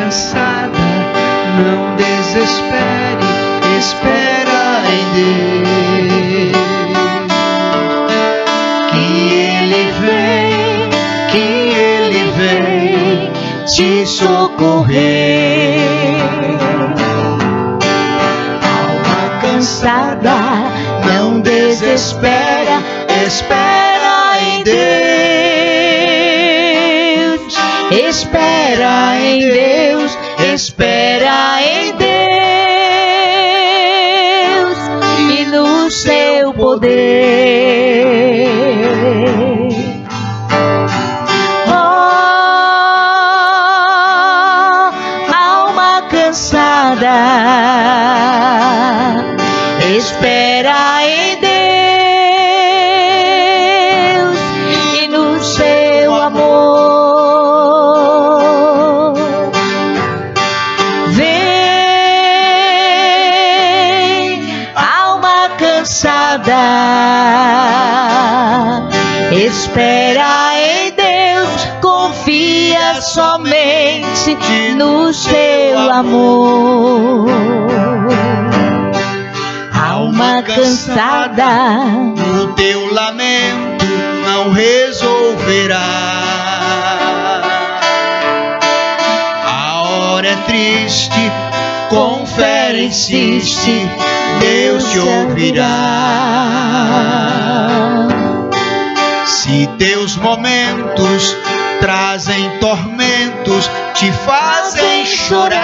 cansada, não desespere, espera em Deus. Que Ele vem te socorrer. Alma cansada, não desespera, espera em Deus. Espera em Deus, espera em Deus e no seu poder. Oh, alma cansada, espera em Deus e no seu amor. Vem, alma cansada, espera em Deus, confia somente no seu amor. Alma cansada, o teu lamento não resolverá. A hora é triste, confere, insiste, Deus te ouvirá. Se teus momentos trazem tormentos, te fazem chorar,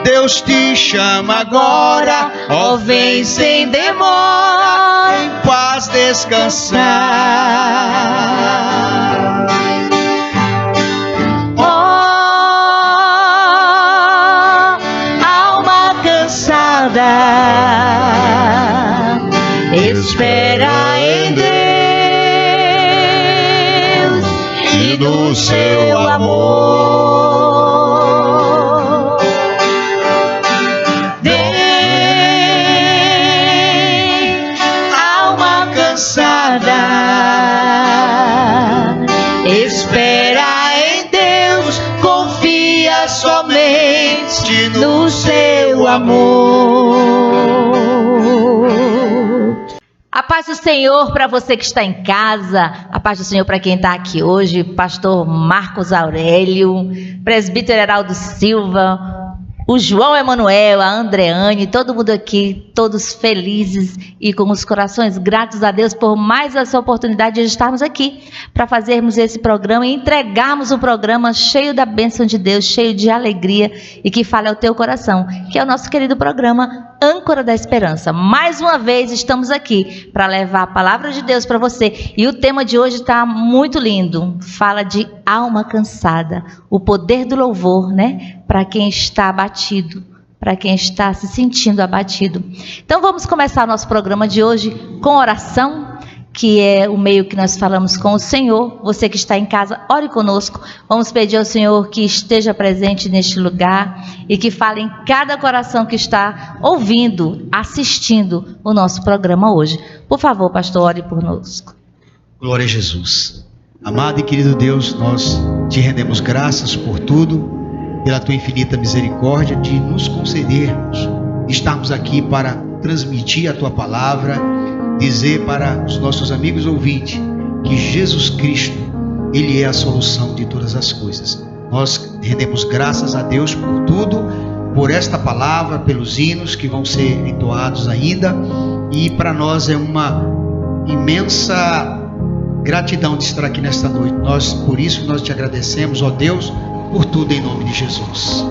Deus te chama agora, ó, vem sem demora, em paz descansar. oh, alma cansada, espera em Deus e no seu amor. Vem, alma cansada, espera em Deus, confia somente no seu amor. A paz do Senhor para você que está em casa, a paz do Senhor para quem está aqui hoje, pastor Marcos Aurélio, presbítero Heraldo Silva, o João Emanuel, a Andreane, todo mundo aqui, todos felizes e com os corações gratos a Deus por mais essa oportunidade de estarmos aqui para fazermos esse programa e entregarmos um programa cheio da bênção de Deus, cheio de alegria e que fale ao teu coração, que é o nosso querido programa Âncora da Esperança. Mais uma vez estamos aqui para levar a palavra de Deus para você e o tema de hoje está muito lindo, fala de alma cansada, o poder do louvor, né? Para quem está abatido, para quem está se sentindo abatido. Então vamos começar o nosso programa de hoje com oração, que é o meio que nós falamos com o Senhor. Você que está em casa, ore conosco. Vamos pedir ao Senhor que esteja presente neste lugar e que fale em cada coração que está ouvindo, assistindo o nosso programa hoje. Por favor, pastor, ore por nós. Glória a Jesus. Amado e querido Deus, nós te rendemos graças por tudo, pela tua infinita misericórdia de nos concedermos estarmos aqui para transmitir a tua palavra, dizer para os nossos amigos ouvintes que Jesus Cristo, Ele é a solução de todas as coisas. Nós rendemos graças a Deus por tudo, por esta palavra, pelos hinos que vão ser entoados ainda, e para nós é uma imensa gratidão de estar aqui nesta noite. Por isso nós te agradecemos, ó Deus, por tudo em nome de Jesus.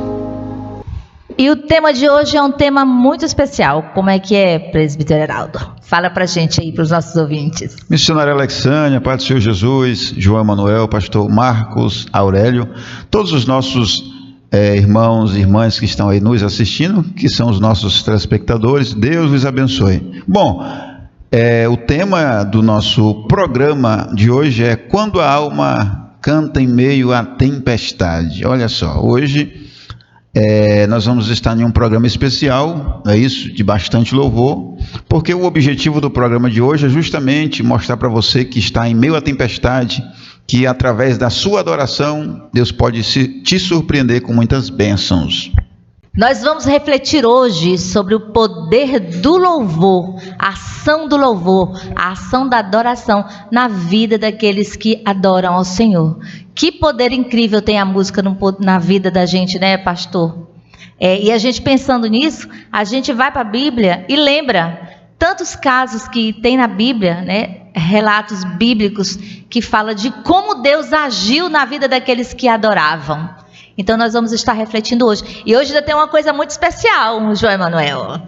E o tema de hoje é um tema muito especial. Como é que é, presbítero Heraldo? Fala pra gente aí, para os nossos ouvintes. Missionária Alexânia, Pai do Senhor Jesus, João Emanuel, pastor Marcos Aurélio, todos os nossos irmãos e irmãs que estão aí nos assistindo, que são os nossos telespectadores, Deus os abençoe. Bom, o tema do nosso programa de hoje é Quando a Alma Canta em Meio à Tempestade. Olha só, hoje nós vamos estar em um programa especial, é isso, de bastante louvor, porque o objetivo do programa de hoje é justamente mostrar para você que está em meio à tempestade que através da sua adoração, Deus pode te surpreender com muitas bênçãos. Nós vamos refletir hoje sobre o poder do louvor, a ação do louvor, a ação da adoração na vida daqueles que adoram ao Senhor. Que poder incrível tem a música na vida da gente, né, pastor? E a gente pensando nisso, a gente vai para a Bíblia e lembra tantos casos que tem na Bíblia, né? Relatos bíblicos que falam de como Deus agiu na vida daqueles que adoravam. Então nós vamos estar refletindo hoje. E hoje ainda tem uma coisa muito especial, João Emanuel.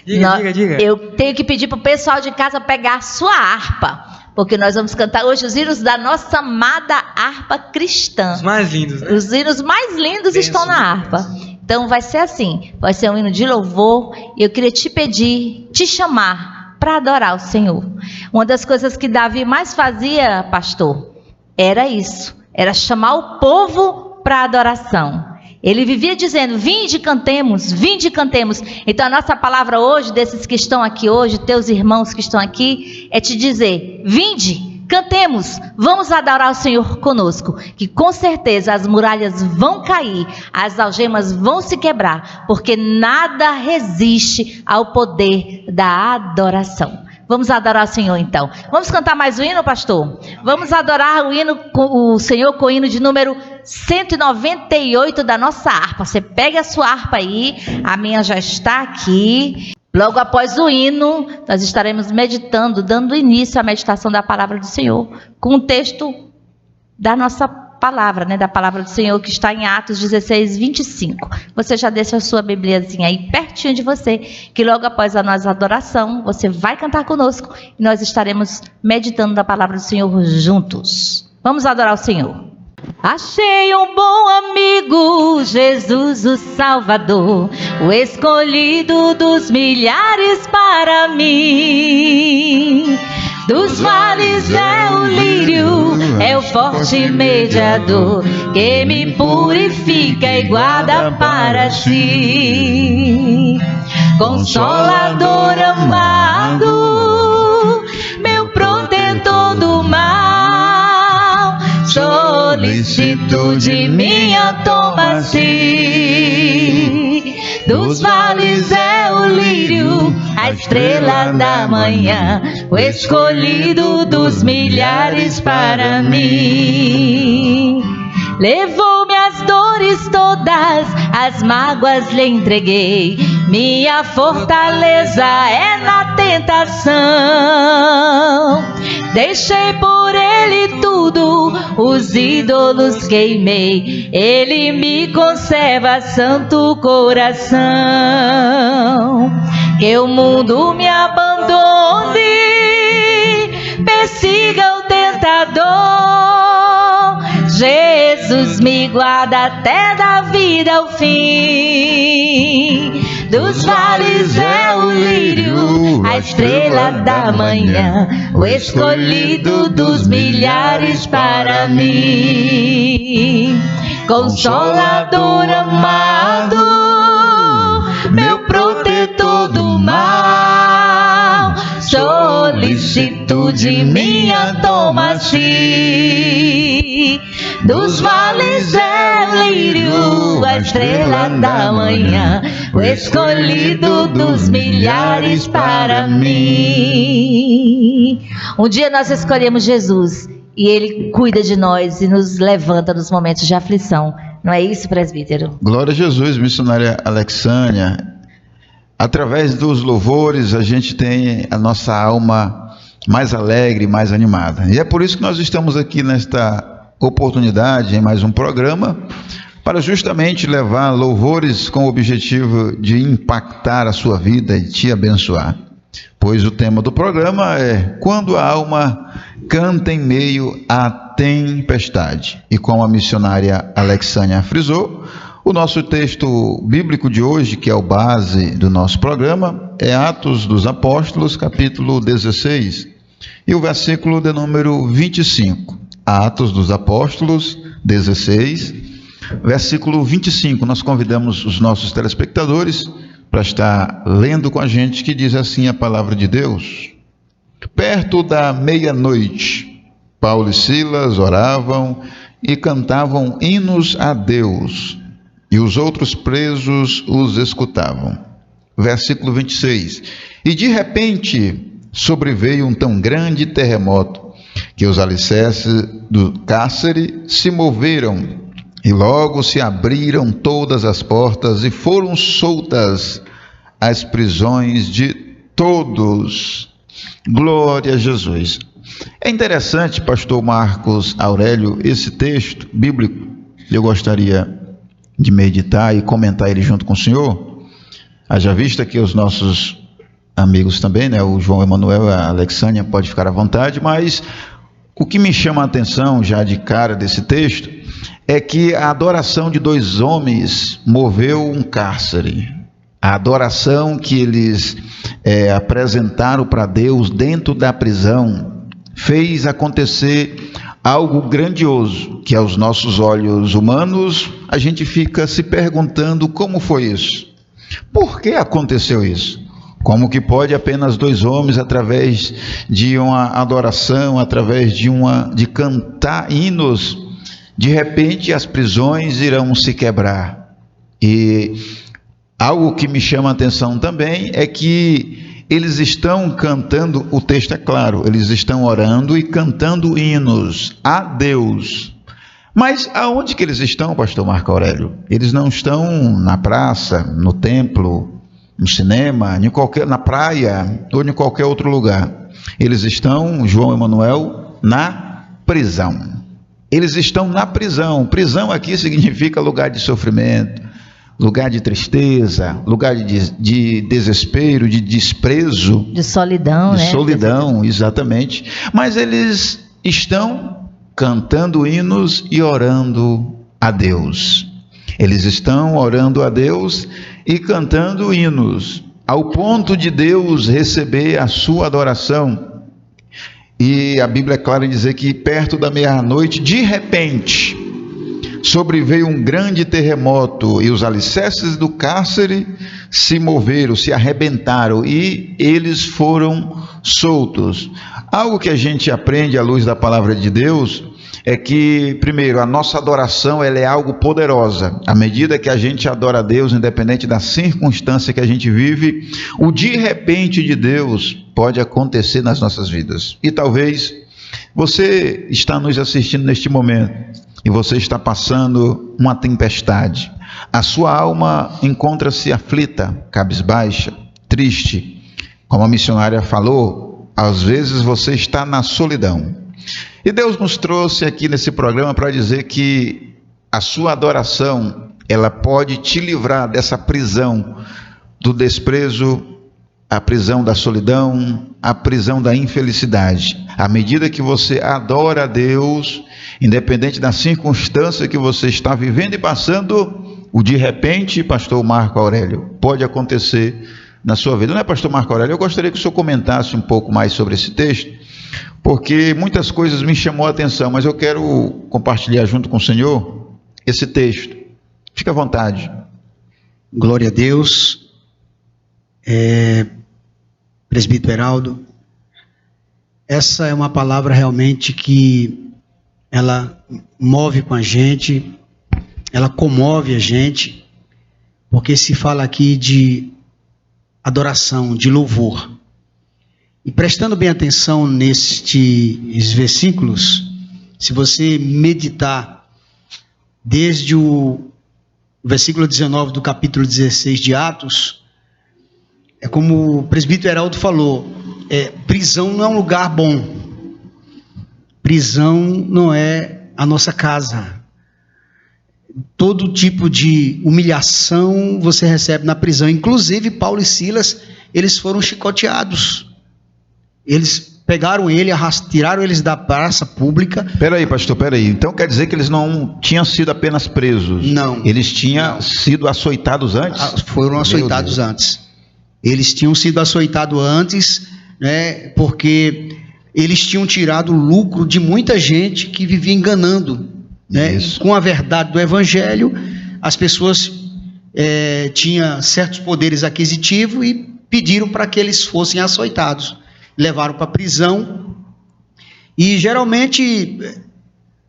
Diga. Eu tenho que pedir para o pessoal de casa pegar a sua harpa, porque nós vamos cantar hoje os hinos da nossa amada harpa cristã. Os mais lindos, né? Os hinos mais lindos estão na harpa. Então vai ser assim, vai ser um hino de louvor. E eu queria te pedir, te chamar para adorar o Senhor. Uma das coisas que Davi mais fazia, pastor, era isso. Era chamar o povo para adoração. Ele vivia dizendo: vinde cantemos, vinde cantemos. Então a nossa palavra hoje, desses que estão aqui hoje, teus irmãos que estão aqui, é te dizer: vinde, cantemos, vamos adorar o Senhor conosco, que com certeza as muralhas vão cair, as algemas vão se quebrar, porque nada resiste ao poder da adoração. Vamos adorar o Senhor então. Vamos cantar mais o hino, pastor? Vamos adorar o Senhor com o hino de número 198 da nossa harpa. Você pega a sua harpa aí, a minha já está aqui. Logo após o hino, nós estaremos meditando, dando início à meditação da palavra do Senhor, com o texto da nossa palavra, né, da palavra do Senhor, que está em Atos 16, 25. Você já deixa a sua bibliazinha aí pertinho de você, que logo após a nossa adoração, você vai cantar conosco e nós estaremos meditando da palavra do Senhor juntos. Vamos adorar o Senhor. Achei um bom amigo, Jesus o Salvador, o escolhido dos milhares para mim. Dos vales é o lírio, é o forte mediador, que me purifica e guarda para si. Consolador amado, meu protetor do mal, solicitude minha toma-se. Dos vales é o lírio, a estrela da manhã, o escolhido dos milhares para mim. Levou-me as dores todas, as mágoas lhe entreguei, minha fortaleza é na tentação. Deixei por ele tudo, os ídolos queimei, ele me conserva santo coração. Que o mundo me abandone, persiga o tentador, Jesus me guarda até da vida ao fim. Dos vales é o lírio, a estrela da manhã, o escolhido dos milhares para mim. Consolador amado, meu protetor do mal, solicitude minha toma-se. Dos vales é o lírio, a estrela da manhã, o escolhido dos milhares para mim. Um dia nós escolhemos Jesus e Ele cuida de nós e nos levanta nos momentos de aflição. Não é isso, presbítero? Glória a Jesus, missionária Alexânia. Através dos louvores a gente tem a nossa alma mais alegre, mais animada. E é por isso que nós estamos aqui nesta oportunidade, em mais um programa, para justamente levar louvores com o objetivo de impactar a sua vida e te abençoar. Pois o tema do programa é Quando a Alma Canta em Meio à Tempestade. E como a missionária Alexânia frisou, o nosso texto bíblico de hoje, que é o base do nosso programa, é Atos dos Apóstolos, capítulo 16, e o versículo de número 25. Atos dos Apóstolos 16, versículo 25. Nós convidamos os nossos telespectadores para estar lendo com a gente, que diz assim a palavra de Deus: perto da meia-noite, Paulo e Silas oravam e cantavam hinos a Deus, e os outros presos os escutavam. Versículo 26. E de repente sobreveio um tão grande terremoto, que os alicerces do cárcere se moveram, e logo se abriram todas as portas e foram soltas as prisões de todos. Glória a Jesus. É interessante, pastor Marcos Aurélio, esse texto bíblico. Eu gostaria de meditar e comentar ele junto com o senhor. Haja vista que os nossos amigos também, né, o João Emanuel e a Alexânia, pode ficar à vontade, mas o que me chama a atenção já de cara desse texto é que a adoração de dois homens moveu um cárcere. A adoração que eles apresentaram para Deus dentro da prisão fez acontecer algo grandioso, que aos nossos olhos humanos a gente fica se perguntando como foi isso. Por que aconteceu isso? Como que pode apenas dois homens, através de uma adoração, através de cantar hinos, de repente as prisões irão se quebrar? E algo que me chama a atenção também é que eles estão cantando, o texto é claro, eles estão orando e cantando hinos a Deus. Mas aonde que eles estão, pastor Marco Aurélio? Eles não estão na praça, no templo, no cinema, na praia ou em qualquer outro lugar. Eles estão, João Emanuel, na prisão. Eles estão na prisão. Prisão aqui significa lugar de sofrimento, lugar de tristeza, lugar de desespero, de desprezo. De solidão, né? De solidão, exatamente. Mas eles estão cantando hinos e orando a Deus. Eles estão orando a Deus e cantando hinos, ao ponto de Deus receber a sua adoração. E a Bíblia é clara em dizer que perto da meia-noite, de repente, sobreveio um grande terremoto, e os alicerces do cárcere se moveram, se arrebentaram, e eles foram soltos. Algo que a gente aprende à luz da palavra de Deus é que, primeiro, a nossa adoração ela é algo poderosa. À medida que a gente adora a Deus, independente da circunstância que a gente vive, o de repente de Deus pode acontecer nas nossas vidas. E talvez você está nos assistindo neste momento e você está passando uma tempestade. A sua alma encontra-se aflita, cabisbaixa, triste. Como a missionária falou, às vezes você está na solidão. E Deus nos trouxe aqui nesse programa para dizer que a sua adoração, ela pode te livrar dessa prisão do desprezo, a prisão da solidão, a prisão da infelicidade. À medida que você adora a Deus, independente da circunstância que você está vivendo e passando, o de repente, pastor Marco Aurélio, pode acontecer na sua vida. Não é, pastor Marco Aurélio? Eu gostaria que o senhor comentasse um pouco mais sobre esse texto, porque muitas coisas me chamou a atenção, mas eu quero compartilhar junto com o senhor esse texto. Fique à vontade. Glória a Deus. Presbítero Heraldo, essa é uma palavra realmente que ela move com a gente, ela comove a gente, porque se fala aqui de adoração, de louvor. E prestando bem atenção nestes versículos, se você meditar desde o versículo 19 do capítulo 16 de Atos, é como o presbítero Heraldo falou, prisão não é um lugar bom, prisão não é a nossa casa. Todo tipo de humilhação você recebe na prisão, inclusive Paulo e Silas, eles foram chicoteados. Eles pegaram ele, tiraram eles da praça pública. Peraí, pastor, peraí. Então quer dizer que eles não tinham sido apenas presos? Não. Eles tinham sido açoitados antes? Foram açoitados antes. Eles tinham sido açoitados antes, né, porque eles tinham tirado o lucro de muita gente que vivia enganando. Né? Com a verdade do Evangelho, as pessoas tinham certos poderes aquisitivos e pediram para que eles fossem açoitados. Levaram para a prisão E geralmente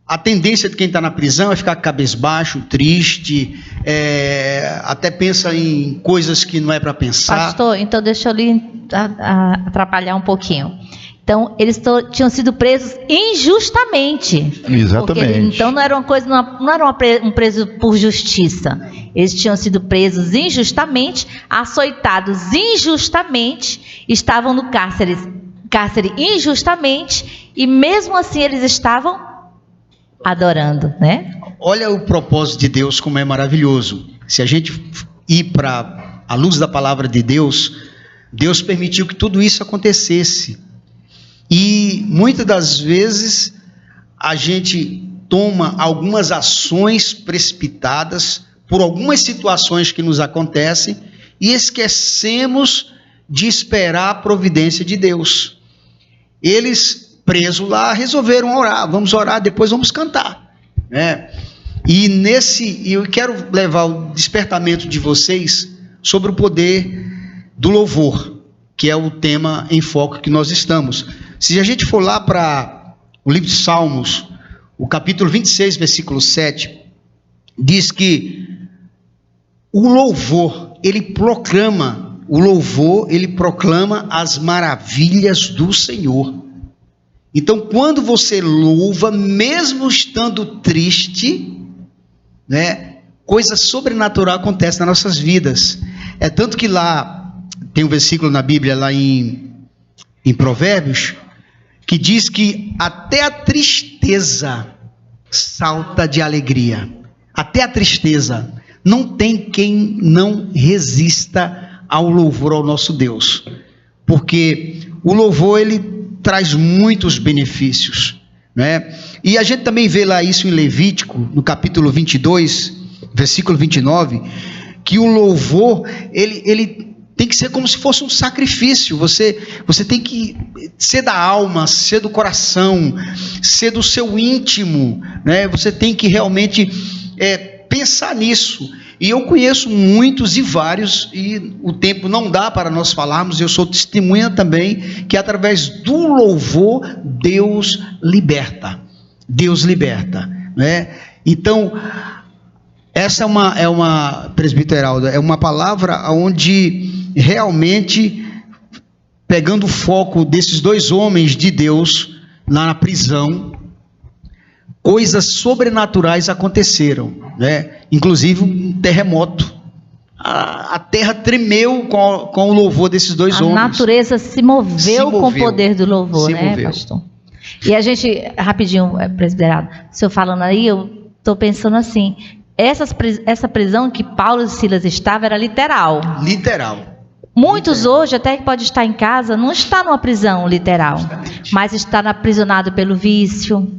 a tendência de quem está na prisão é ficar cabisbaixo, triste, até pensa em coisas que não é para pensar. Pastor, então deixa eu lhe atrapalhar um pouquinho. Então, eles tinham sido presos injustamente. Exatamente. Então, não era uma coisa, não era um preso por justiça. Eles tinham sido presos injustamente, açoitados injustamente, estavam no cárcere injustamente, e mesmo assim eles estavam adorando, né? Olha o propósito de Deus como é maravilhoso. Se a gente ir para a luz da palavra de Deus, Deus permitiu que tudo isso acontecesse. E muitas das vezes a gente toma algumas ações precipitadas por algumas situações que nos acontecem e esquecemos de esperar a providência de Deus. Eles, presos lá, resolveram orar. Vamos orar, depois vamos cantar, né? E eu quero levar o despertamento de vocês sobre o poder do louvor, que é o tema em foco que nós estamos. Se a gente for lá para o livro de Salmos, o capítulo 26, versículo 7, diz que o louvor, ele proclama as maravilhas do Senhor. Então, quando você louva, mesmo estando triste, né, coisa sobrenatural acontece nas nossas vidas. É tanto que lá tem um versículo na Bíblia, lá em Provérbios, que diz que até a tristeza salta de alegria. Até a tristeza. Não tem quem não resista ao louvor ao nosso Deus. Porque o louvor, ele traz muitos benefícios, né? E a gente também vê lá isso em Levítico, no capítulo 22, versículo 29, que o louvor, ele tem que ser como se fosse um sacrifício. Você tem que ser da alma, ser do coração, ser do seu íntimo, né? Você tem que realmente pensar nisso. E eu conheço muitos e vários, e o tempo não dá para nós falarmos, eu sou testemunha também, que através do louvor, Deus liberta. Deus liberta, né? Então, essa é uma presbítero Heraldo, é uma palavra onde realmente, pegando o foco desses dois homens de Deus, lá na prisão, coisas sobrenaturais aconteceram, né? Inclusive um terremoto. A terra tremeu com o louvor desses dois homens. A natureza se moveu com o poder do louvor, né, pastor? E a gente, rapidinho, presbiterado, o senhor falando aí, eu estou pensando assim, essa prisão que Paulo e Silas estavam era literal. Literal. Muitos hoje, até que pode estar em casa, não está numa prisão literal, mas está aprisionado pelo vício,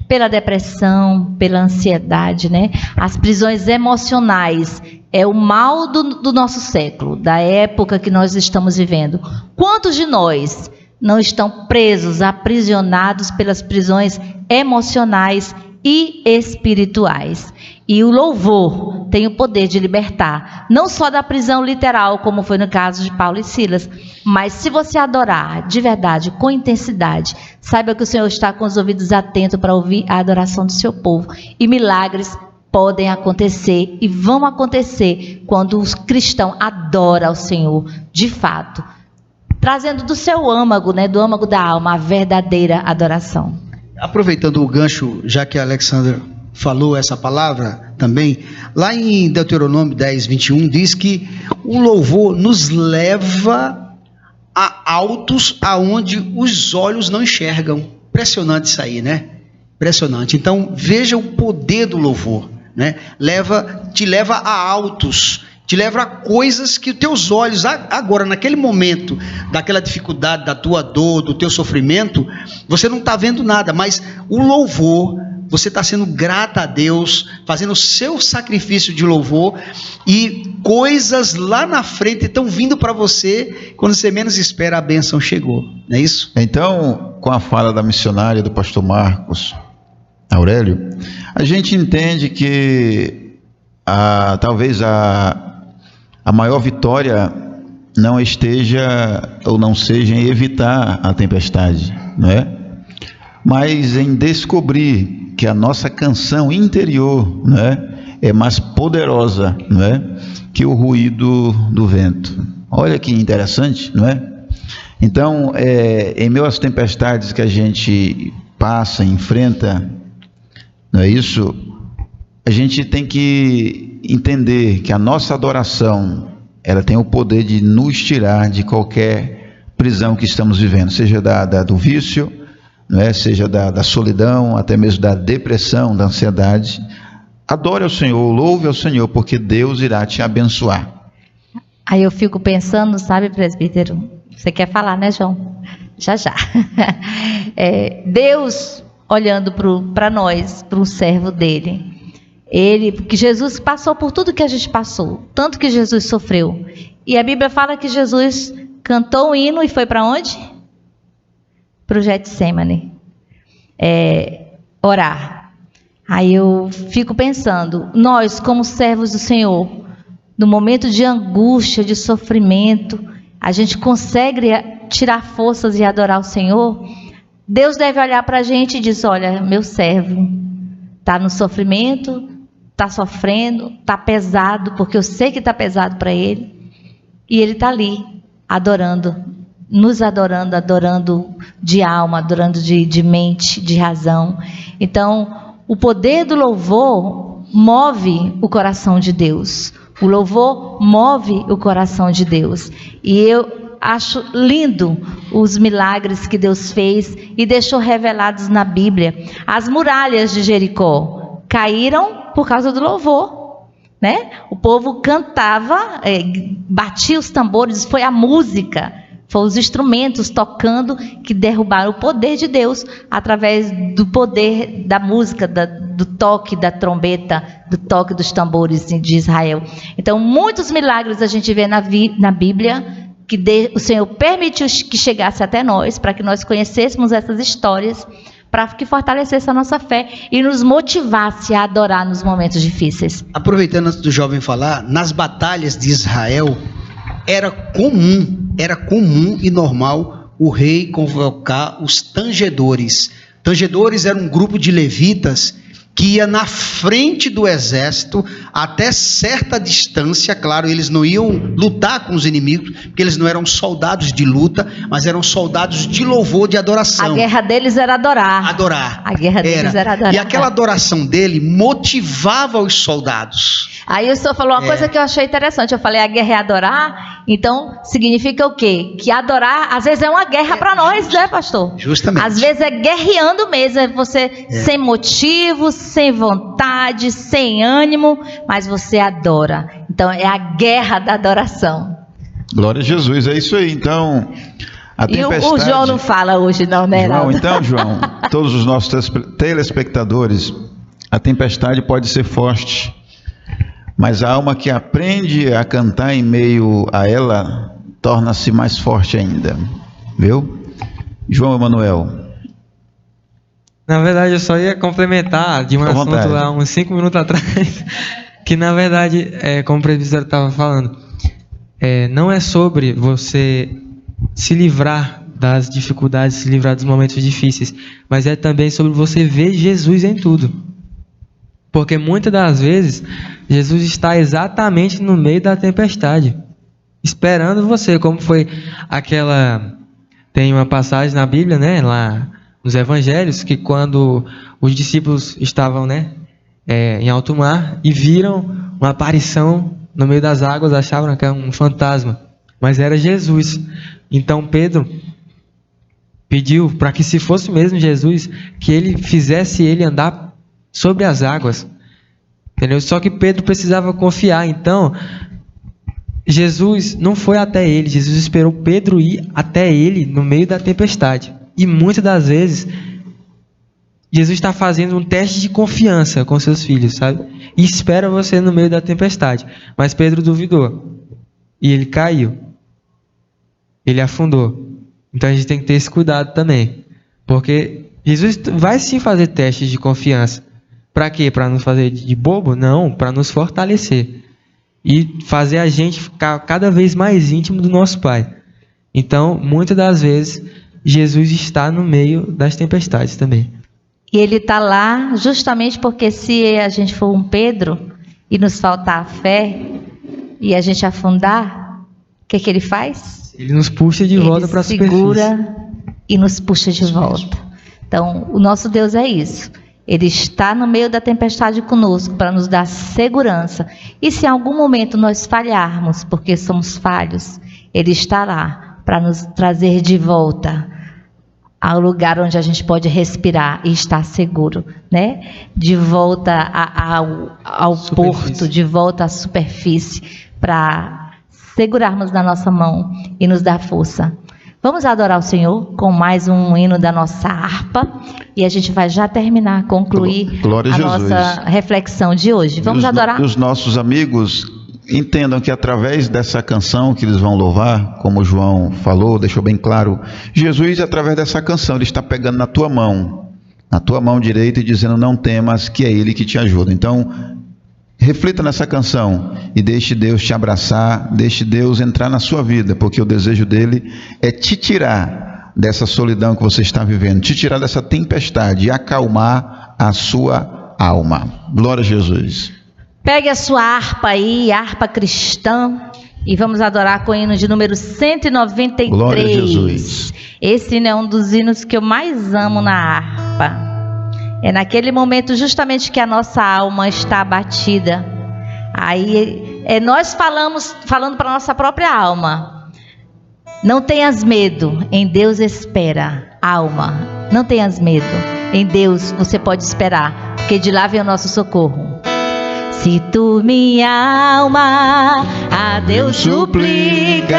pela depressão, pela ansiedade, né? As prisões emocionais é o mal do nosso século, da época que nós estamos vivendo. Quantos de nós não estão presos, aprisionados pelas prisões emocionais e espirituais? E o louvor tem o poder de libertar, não só da prisão literal, como foi no caso de Paulo e Silas, mas se você adorar de verdade, com intensidade, saiba que o Senhor está com os ouvidos atentos para ouvir a adoração do seu povo. E milagres podem acontecer e vão acontecer quando o cristão adora ao Senhor, de fato, trazendo do seu âmago, né, do âmago da alma, a verdadeira adoração. Aproveitando o gancho, já que a Alexandra falou essa palavra também, lá em Deuteronômio 10, 21, diz que o louvor nos leva a altos aonde os olhos não enxergam. Impressionante isso aí, né? Impressionante. Então, veja o poder do louvor, né? Te leva a altos, te leva a coisas que os teus olhos, agora, naquele momento, daquela dificuldade, da tua dor, do teu sofrimento, você não está vendo nada, mas o louvor, você está sendo grata a Deus, fazendo o seu sacrifício de louvor, e coisas lá na frente estão vindo para você, quando você menos espera, a bênção chegou, não é isso? Então, com a fala da missionária, do pastor Marcos Aurélio, a gente entende que talvez a maior vitória não esteja ou não seja em evitar a tempestade, não é? mas em descobrir que a nossa canção interior, né, é mais poderosa, né, que o ruído do vento. Olha que interessante, não é? Então, em meio às tempestades que a gente passa, enfrenta, não é isso? A gente tem que entender que a nossa adoração, ela tem o poder de nos tirar de qualquer prisão que estamos vivendo, seja do vício, não é? Seja da solidão, até mesmo da depressão, da ansiedade. Adore ao Senhor, louve ao Senhor, porque Deus irá te abençoar. Aí eu fico pensando, sabe, presbítero? Você quer falar, né, João? Já. Deus olhando para nós, para um servo dele. Que Jesus passou por tudo que a gente passou, tanto que Jesus sofreu. E a Bíblia fala que Jesus cantou um hino e foi para onde? Para o Getsemane. Orar. Aí eu fico pensando, nós como servos do Senhor, no momento de angústia, de sofrimento, a gente consegue tirar forças e adorar o Senhor? Deus deve olhar para a gente e dizer, olha, meu servo está no sofrimento, está sofrendo, está pesado, porque eu sei que está pesado para ele, e ele está ali, adorando, nos adorando, adorando de alma, adorando de mente, de razão. Então, o poder do louvor move o coração de Deus. O louvor move o coração de Deus. E eu acho lindo os milagres que Deus fez e deixou revelados na Bíblia. As muralhas de Jericó caíram por causa do louvor, né? O povo cantava, batia os tambores, foi a música, foram os instrumentos tocando que derrubaram o poder de Deus através do poder da música, do toque da trombeta, do toque dos tambores de Israel. Então, muitos milagres a gente vê na Bíblia, que o Senhor permitiu que chegasse até nós, para que nós conhecêssemos essas histórias, para que fortalecesse a nossa fé e nos motivasse a adorar nos momentos difíceis. Aproveitando antes do jovem falar, nas batalhas de Israel, era comum e normal o rei convocar os tangedores. Tangedores era um grupo de levitas que ia na frente do exército até certa distância. Claro, eles não iam lutar com os inimigos, porque eles não eram soldados de luta, mas eram soldados de louvor, de adoração. A guerra deles era adorar. A guerra deles era adorar. E aquela adoração dele motivava os soldados. Aí o senhor falou uma coisa que eu achei interessante. Eu falei, a guerra é adorar, então significa o quê? Que adorar, às vezes, é uma guerra para nós, né, pastor? Justamente. Às vezes é guerreando mesmo, é você sem motivo, sem vontade, sem ânimo, mas você adora. Então é a guerra da adoração. Glória a Jesus, é isso aí. Então, a tempestade... E o João não fala hoje não, né, João, então, João, todos os nossos telespectadores, a tempestade pode ser forte, mas a alma que aprende a cantar em meio a ela torna-se mais forte ainda. Viu? João Emanuel. Na verdade, eu só ia complementar de um assunto lá uns 5 minutos atrás, que na verdade, como o presbítero estava falando, não é sobre você se livrar das dificuldades, se livrar dos momentos difíceis, mas é também sobre você ver Jesus em tudo. Porque muitas das vezes, Jesus está exatamente no meio da tempestade, esperando você, como foi aquela... Tem uma passagem na Bíblia, né, lá nos Evangelhos, que quando os discípulos estavam, né, em alto mar e viram uma aparição no meio das águas, achavam que era um fantasma, mas era Jesus. Então Pedro pediu para que, se fosse mesmo Jesus, que ele fizesse ele andar sobre as águas, entendeu? Só que Pedro precisava confiar. Então Jesus não foi até ele, Jesus esperou Pedro ir até ele no meio da tempestade. E muitas das vezes Jesus está fazendo um teste de confiança com seus filhos, sabe? E espera você no meio da tempestade. Mas Pedro duvidou e ele caiu, ele afundou. Então a gente tem que ter esse cuidado também, porque Jesus vai sim fazer testes de confiança. Para quê? Para nos fazer de bobo? Não, para nos fortalecer e fazer a gente ficar cada vez mais íntimo do nosso Pai. Então, muitas das vezes, Jesus está no meio das tempestades também. E Ele está lá justamente porque se a gente for um Pedro e nos faltar a fé e a gente afundar, o que Ele faz? Ele nos puxa de volta para a superfície. Ele segura e nos puxa de volta. Então, o nosso Deus é isso. Ele está no meio da tempestade conosco para nos dar segurança. E se em algum momento nós falharmos, porque somos falhos, Ele estará para nos trazer de volta ao lugar onde a gente pode respirar e estar seguro, né? De volta ao porto, de volta à superfície, para segurarmos na nossa mão e nos dar força. Vamos adorar o Senhor com mais um hino da nossa harpa e a gente vai já terminar, concluir a nossa reflexão de hoje. Vamos adorar. Os nossos amigos entendam que através dessa canção que eles vão louvar, como o João falou, deixou bem claro, Jesus, através dessa canção, Ele está pegando na tua mão direita e dizendo: não temas, que é Ele que te ajuda. Então, reflita nessa canção e deixe Deus te abraçar, deixe Deus entrar na sua vida, porque o desejo dele é te tirar dessa solidão que você está vivendo, te tirar dessa tempestade e acalmar a sua alma. Glória a Jesus. Pegue a sua harpa aí, harpa cristã, e vamos adorar com o hino de número 193. Glória a Jesus. Esse hino é um dos hinos que eu mais amo na harpa. É naquele momento justamente que a nossa alma está abatida. Aí nós falando para a nossa própria alma. Não tenhas medo, em Deus espera, alma. Não tenhas medo, em Deus você pode esperar, porque de lá vem o nosso socorro. Se tu, minha alma, a Deus suplicas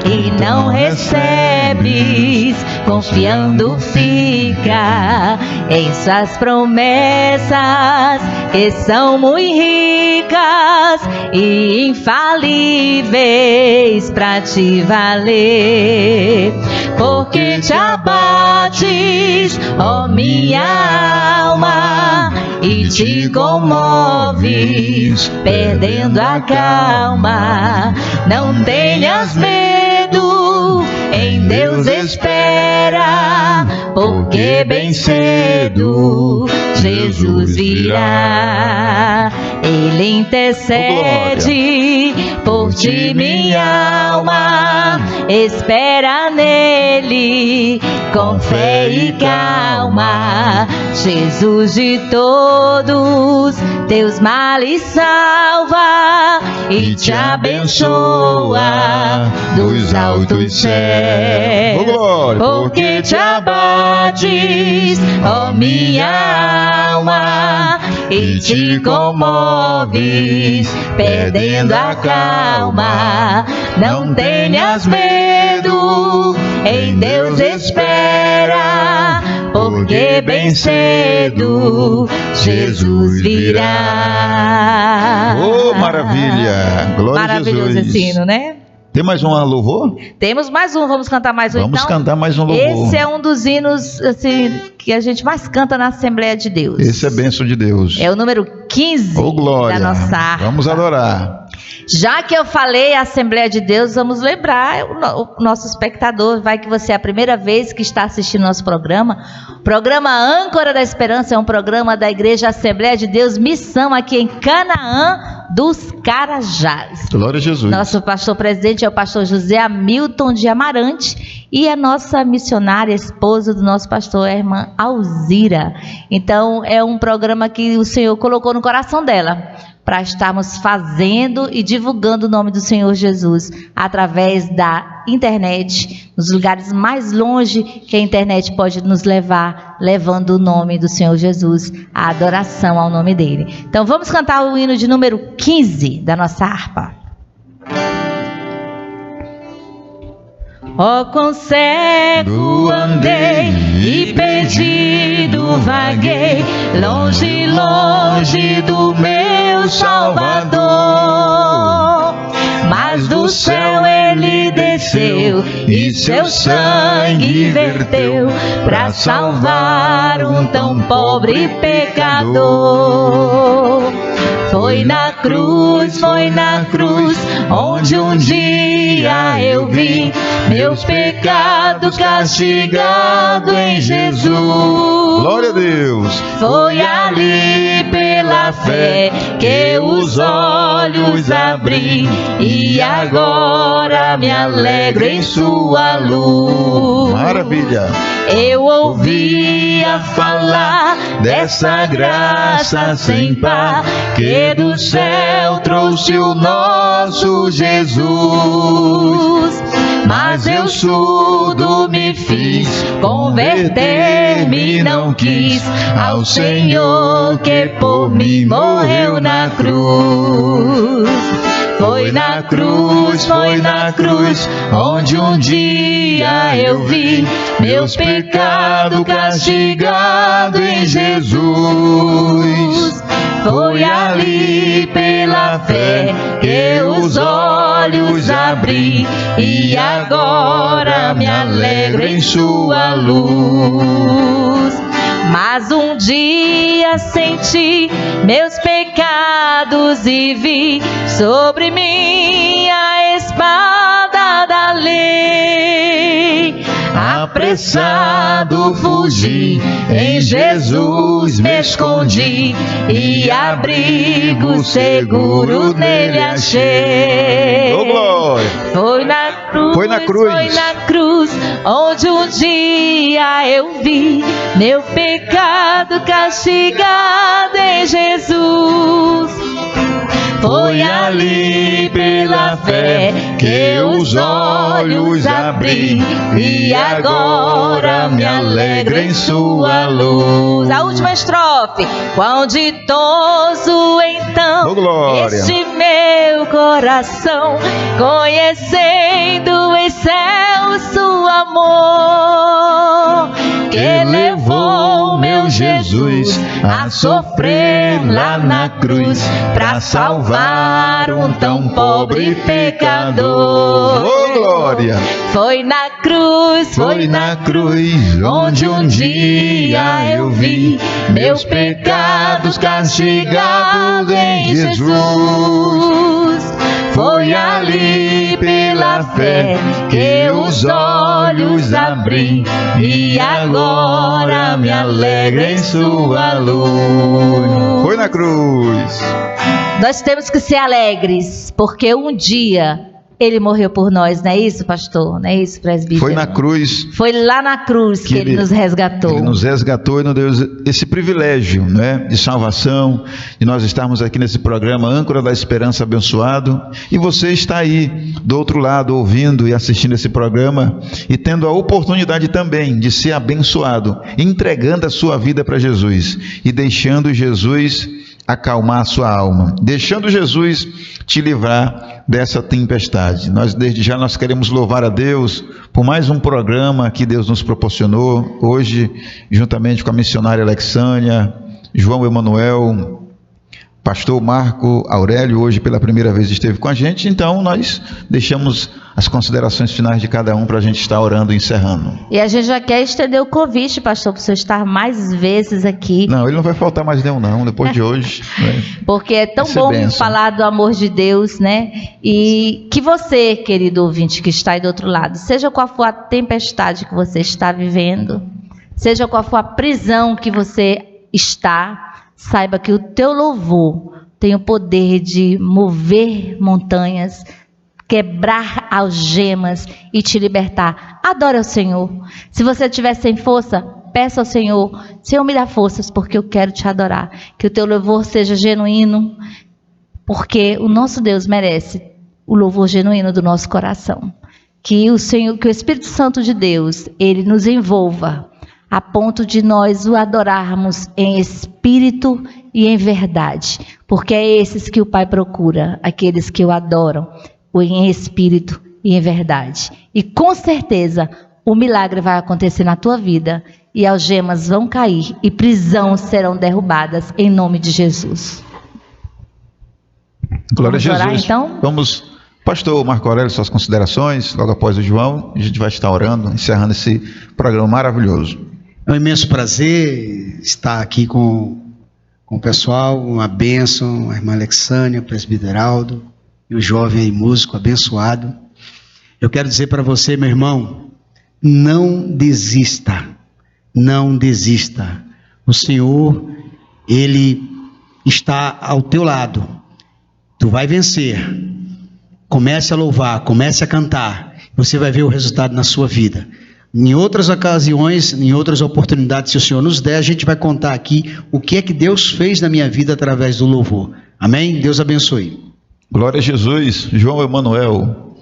e não recebes, confiando fica em suas promessas, que são muito ricas e infalíveis para te valer. Porque te abates, ó minha alma, e te comoves, perdendo a calma. Não tenhas medo, em Deus espera, porque bem cedo Jesus virá. Ele intercede por ti, minha alma, espera nele com fé e calma. Jesus de todos teus males salva e te abençoa dos altos céus. Porque te abates, ó minha alma, e te comoves, perdendo a calma. Não tenhas medo, em Deus espera, porque bem cedo Jesus virá. Oh, maravilha! Glória a Jesus. Maravilhoso esse hino, né? Tem mais um louvor? Temos mais um, vamos cantar mais um. Vamos cantar mais um louvor. Esse é um dos hinos assim, que a gente mais canta na Assembleia de Deus. Esse é bênção de Deus. É o número 15 glória. Da nossa harpa. Vamos adorar. Já que eu falei a Assembleia de Deus, vamos lembrar o nosso espectador, vai que você é a primeira vez que está assistindo nosso programa. O programa Âncora da Esperança é um programa da Igreja Assembleia de Deus, missão aqui em Canaã dos Carajás. Glória a Jesus. Nosso pastor presidente é o pastor José Hamilton de Amarante e a nossa missionária, esposa do nosso pastor, é a irmã Alzira. Então é um programa que o Senhor colocou no coração dela, para estarmos fazendo e divulgando o nome do Senhor Jesus através da internet, nos lugares mais longe que a internet pode nos levar, levando o nome do Senhor Jesus, a adoração ao nome dele. Então vamos cantar o hino de número 15 da nossa harpa. Ó, quão cego andei e perdido vaguei, longe, longe do meu Salvador. Mas do céu ele desceu e seu sangue verteu para salvar um tão pobre pecador. Foi Foi na cruz, onde um dia eu vi meus pecados castigados em Jesus. Glória a Deus. Foi ali pela fé que os olhos abri e agora me alegro em sua luz. Maravilha. Eu ouvia falar dessa graça sem par que do céu trouxe o nosso Jesus. Mas eu surdo me fiz, converter-me não quis ao Senhor que por mim morreu na cruz. Foi na cruz, onde um dia eu vi meus pecados castigados em Jesus. Foi ali pela fé que os olhos abri e agora me alegro em sua luz. Mas um dia senti meus pecados e vi sobre mim a espada da lei. Apressado fugi, em Jesus me escondi e abrigo seguro nele achei. Oh, glória. Foi na cruz, onde um dia eu vi meu pecado castigado em Jesus. Foi ali pela fé que os olhos abri e agora me alegro em sua luz. A última estrofe. Quão ditoso então este meu coração, conhecendo em céus o amor, que levou meu Jesus a sofrer lá na cruz para salvar um tão pobre pecador. Oh, glória! Foi na cruz, onde um dia eu vi meus pecados castigados em Jesus. Foi ali pela fé que os olhos abri e agora me alegro em sua luz. Foi na cruz. Nós temos que ser alegres, porque um dia Ele morreu por nós, não é isso, pastor? Não é isso, presbítero? Foi na cruz. Foi lá na cruz que Ele nos resgatou. Ele nos resgatou e nos deu esse privilégio, né, de salvação, de nós estarmos aqui nesse programa Âncora da Esperança abençoado. E você está aí, do outro lado, ouvindo e assistindo esse programa e tendo a oportunidade também de ser abençoado, entregando a sua vida para Jesus e deixando Jesus acalmar a sua alma, deixando Jesus te livrar dessa tempestade. Nós desde já nós queremos louvar a Deus por mais um programa que Deus nos proporcionou hoje, juntamente com a missionária Alexânia, João Emanuel, pastor Marco Aurélio, hoje pela primeira vez esteve com a gente. Então nós deixamos as considerações finais de cada um para a gente estar orando e encerrando. E a gente já quer estender o convite, pastor, para o senhor estar mais vezes aqui. Não, ele não vai faltar mais nenhum não, depois de hoje. Né? Porque é tão bom falar do amor de Deus, né? E que você, querido ouvinte que está aí do outro lado, seja qual for a tempestade que você está vivendo, seja qual for a prisão que você está, saiba que o teu louvor tem o poder de mover montanhas, quebrar algemas e te libertar. Adore ao Senhor. Se você estiver sem força, peça ao Senhor: Senhor, me dá forças, porque eu quero te adorar. Que o teu louvor seja genuíno, porque o nosso Deus merece o louvor genuíno do nosso coração. Que o Senhor, que o Espírito Santo de Deus, ele nos envolva a ponto de nós o adorarmos em espírito e em verdade, porque é esses que o Pai procura, aqueles que o adoram em espírito e em verdade. E com certeza o milagre vai acontecer na tua vida e algemas vão cair e prisões serão derrubadas em nome de Jesus. Glória a Jesus. Orar, então? Vamos, pastor Marco Aurélio, suas considerações, logo após o João, a gente vai estar orando, encerrando esse programa maravilhoso. É um imenso prazer estar aqui com com o pessoal, uma bênção, a irmã Alexânia, o presbítero Heraldo e o jovem aí, músico abençoado. Eu quero dizer para você, meu irmão, não desista, não desista. O Senhor, Ele está ao teu lado. Tu vai vencer. Comece a louvar, comece a cantar. Você vai ver o resultado na sua vida. Em outras ocasiões, em outras oportunidades, se o Senhor nos der, a gente vai contar aqui o que é que Deus fez na minha vida através do louvor. Amém? Deus abençoe. Glória a Jesus. João Emanuel.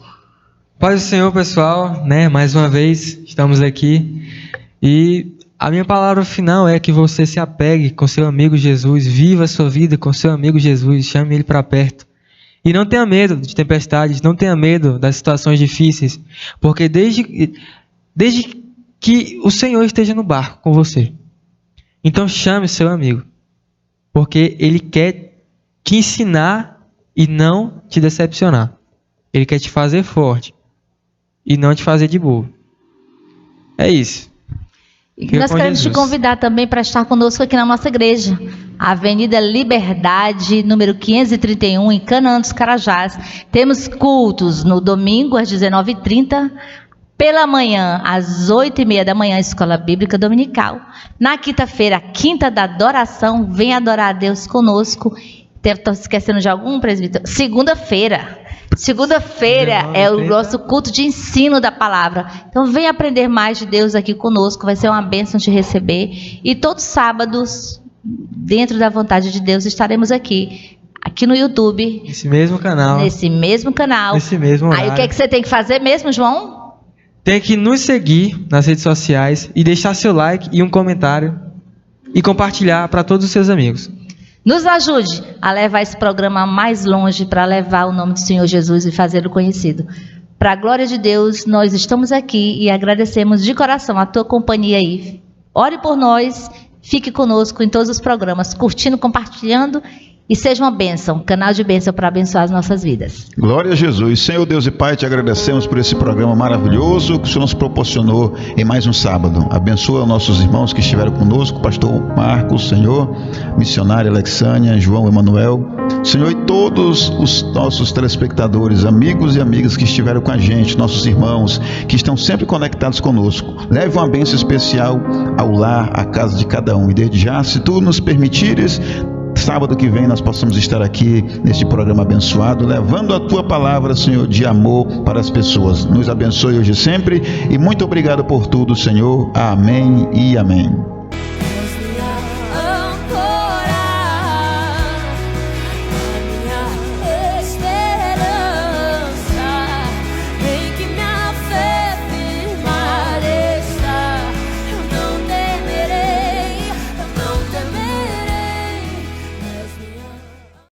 Paz do Senhor, pessoal, né? Mais uma vez estamos aqui e a minha palavra final é que você se apegue com seu amigo Jesus, viva a sua vida com seu amigo Jesus, chame ele para perto. E não tenha medo de tempestades, não tenha medo das situações difíceis, porque desde que o Senhor esteja no barco com você, então chame o seu amigo, porque ele quer te ensinar e não te decepcionar. Ele quer te fazer forte e não te fazer de bobo. É isso. E nós queremos te convidar também para estar conosco aqui na nossa igreja, Avenida Liberdade, número 531, em Canaã dos Carajás. Temos cultos no domingo às 19h30, pela manhã às 8h30 da manhã, Escola Bíblica Dominical. Na quinta-feira, quinta da adoração, vem adorar a Deus conosco. Estou esquecendo de algum, presbítero? Segunda-feira é o nosso culto de ensino da palavra. Então vem aprender mais de Deus aqui conosco, vai ser uma bênção te receber. E todos os sábados, dentro da vontade de Deus, estaremos aqui no YouTube. Nesse mesmo canal. Nesse mesmo horário. Aí o que é que você tem que fazer mesmo, João? Tem que nos seguir nas redes sociais e deixar seu like e um comentário e compartilhar para todos os seus amigos. Nos ajude a levar esse programa mais longe, para levar o nome do Senhor Jesus e fazê-lo conhecido. Para a glória de Deus, nós estamos aqui e agradecemos de coração a tua companhia aí. Ore por nós, fique conosco em todos os programas, curtindo, compartilhando e seja uma bênção, canal de bênção para abençoar as nossas vidas. Glória a Jesus. Senhor Deus e Pai, te agradecemos por esse programa maravilhoso que o Senhor nos proporcionou em mais um sábado. Abençoa nossos irmãos que estiveram conosco, pastor Marcos, Senhor, missionária Alexânia, João Emanuel, Senhor, e todos os nossos telespectadores, amigos e amigas que estiveram com a gente, nossos irmãos que estão sempre conectados conosco. Leve uma bênção especial ao lar, à casa de cada um. E desde já, se tu nos permitires, sábado que vem nós possamos estar aqui neste programa abençoado, levando a tua palavra, Senhor, de amor para as pessoas. Nos abençoe hoje e sempre e muito obrigado por tudo, Senhor. Amém e amém.